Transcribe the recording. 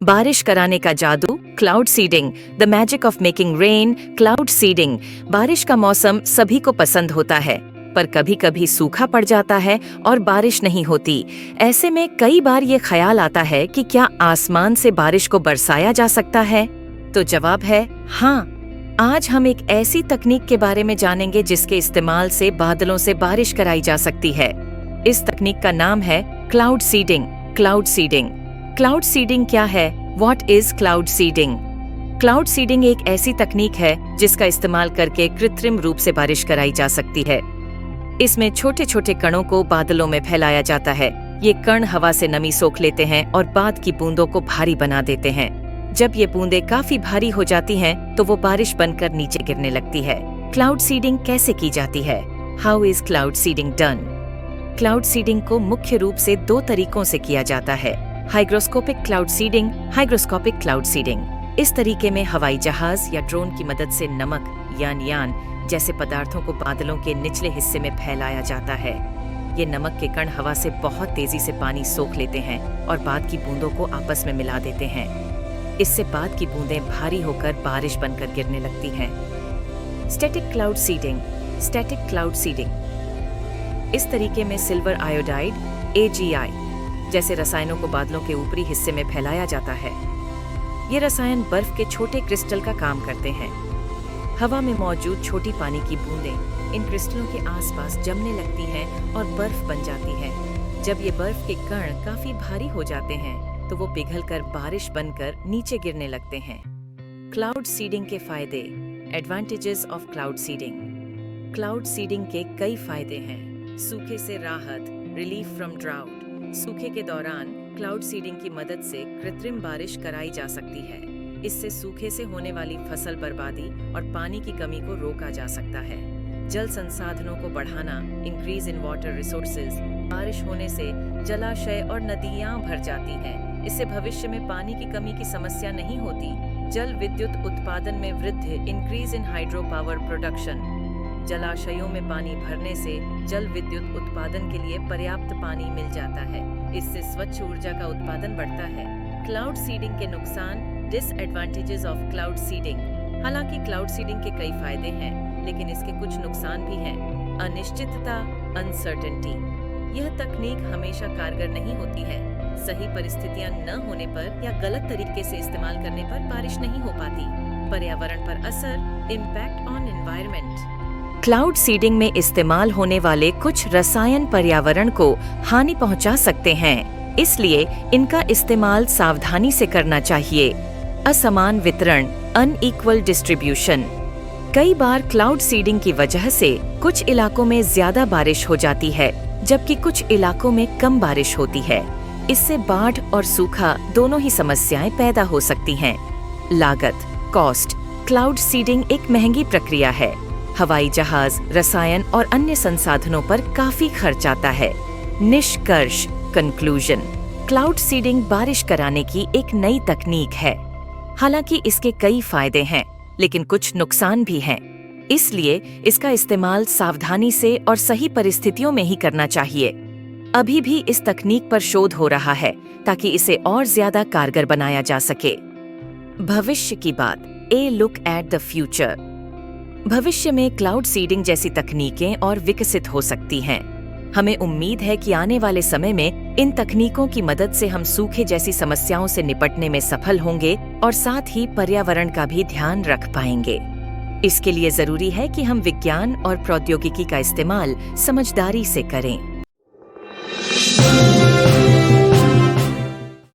बारिश कराने का जादू, cloud seeding, the magic of making rain, cloud seeding. बारिश का मौसम सभी को पसंद होता है, पर कभी कभी सूखा पड़ जाता है और बारिश नहीं होती। ऐसे में कई बार ये ख्याल आता है कि क्या आसमान से बारिश को बरसाया जा सकता है? तो जवाब है हाँ। आज हम एक ऐसी तकनीक के बारे में जानेंगे जिसके इस्तेमाल से बादलों से बारिश कराई जा सकती है। इस तकनीक का नाम है cloud seeding. Cloud seeding. Cloud seeding क्या है? What is cloud seeding? Cloud seeding एक ऐसी तकनीक है जिसका इस्तेमाल करके कृत्रिम रूप से बारिश कराई जा सकती है। इसमें छोटे छोटे कणों को बादलों में फैलाया जाता है। ये कण हवा से नमी सोख लेते हैं और बाद की बूंदों को भारी बना देते हैं। जब ये बूंदें काफी भारी हो जाती हैं, तो वो बारिश बनकर नीचे गिरने लगती है। क्लाउड सीडिंग कैसे की जाती है? How is cloud seeding done? Cloud seeding को मुख्य रूप से दो तरीकों से किया जाता है, hygroscopic cloud seeding, hygroscopic cloud seeding. इस तरीके में हवाई जहाज या ड्रोन की मदद से नमक यान जैसे पदार्थों को बादलों के निचले हिस्से में फैलाया जाता है। ये नमक के कण हवा से बहुत तेजी से पानी सोख लेते हैं और बाद की बूंदों को आपस में मिला देते हैं। इससे बाद की बूंदें भारी होकर बारिश बनकर गिरने लगती हैं। Static cloud seeding. Static cloud seeding. इस तरीके में सिल्वर आयोडाइड AgI जैसे रसायनों को बादलों के ऊपरी हिस्से में फैलाया जाता है। ये रसायन बर्फ के छोटे क्रिस्टल का काम करते हैं। हवा में मौजूद छोटी पानी की बूंदें इन क्रिस्टलों के आसपास जमने लगती हैं और बर्फ बन जाती है। जब ये बर्फ के कण काफी भारी हो जाते हैं, तो वो पिघलकर बारिश बनकर नीचे गिरने लगते हैं। क्लाउड सीडिंग के फायदे। Advantages of cloud seeding. Cloud seeding के कई फायदे हैं। सूखे से राहत, रिलीफ फ्रॉम ड्राउट। सूखे के दौरान क्लाउड सीडिंग की मदद से कृत्रिम बारिश कराई जा सकती है। इससे सूखे से होने वाली फसल बर्बादी और पानी की कमी को रोका जा सकता है। जल संसाधनों को बढ़ाना, इंक्रीज इन वाटर रिसोर्सेज। बारिश होने से जलाशय और नदियां भर जाती हैं। इससे भविष्य में पानी की कमी की समस्या नहीं होती। जल विद्युत उत्पादन में वृद्धि, increase in hydro power production. जलाशयों में पानी भरने से जल विद्युत उत्पादन के लिए पर्याप्त पानी मिल जाता है। इससे स्वच्छ ऊर्जा का उत्पादन बढ़ता है। क्लाउड सीडिंग के नुकसान। Disadvantages of cloud seeding. हालांकि क्लाउड सीडिंग के कई फायदे हैं, लेकिन इसके कुछ नुकसान भी हैं। अनिश्चितता, अनसर्टेनिटी। यह तकनीक हमेशा कारगर नहीं होती है। सही परिस्थितियां न होने पर या गलत तरीके से इस्तेमाल करने पर बारिश नहीं हो पाती। पर्यावरण पर असर, impact on environment. Cloud seeding में इस्तेमाल होने वाले कुछ रसायन पर्यावरण को हानि पहुंचा सकते हैं, इसलिए इनका इस्तेमाल सावधानी से करना चाहिए। असमान वितरण, अनइक्वल डिस्ट्रीब्यूशन। कई बार क्लाउड सीडिंग की वजह से कुछ इलाकों में ज्यादा बारिश हो जाती है, जबकि कुछ इलाकों में कम बारिश होती है। इससे बाढ़ और सूखा दोनों ही समस्याएं पैदा हो सकती हैं। लागत, कॉस्ट। क्लाउड सीडिंग एक महंगी प्रक्रिया है। हवाई जहाज, रसायन और अन्य संसाधनों पर काफी खर्च आता है। निष्कर्ष, कंक्लूजन। क्लाउड सीडिंग बारिश कराने की एक नई तकनीक है। हालांकि इसके कई फायदे हैं, लेकिन कुछ नुकसान भी हैं। इसलिए इसका इस्तेमाल सावधानी से और सही परिस्थितियों में ही करना चाहिए। अभी भी इस तकनीक पर शोध हो रहा है ताकि इसे और ज्यादा कारगर बनाया जा सके। भविष्य की बात। ए लुक एट द फ्यूचर। भविष्य में क्लाउड सीडिंग जैसी तकनीकें और विकसित हो सकती हैं। हमें उम्मीद है कि आने वाले समय में इन तकनीकों की मदद से हम सूखे जैसी समस्याओं से निपटने में सफल होंगे और साथ ही पर्यावरण का भी ध्यान रख पाएंगे। इसके लिए जरूरी है कि हम विज्ञान और प्रौद्योगिकी का इस्तेमाल समझदारी से करें।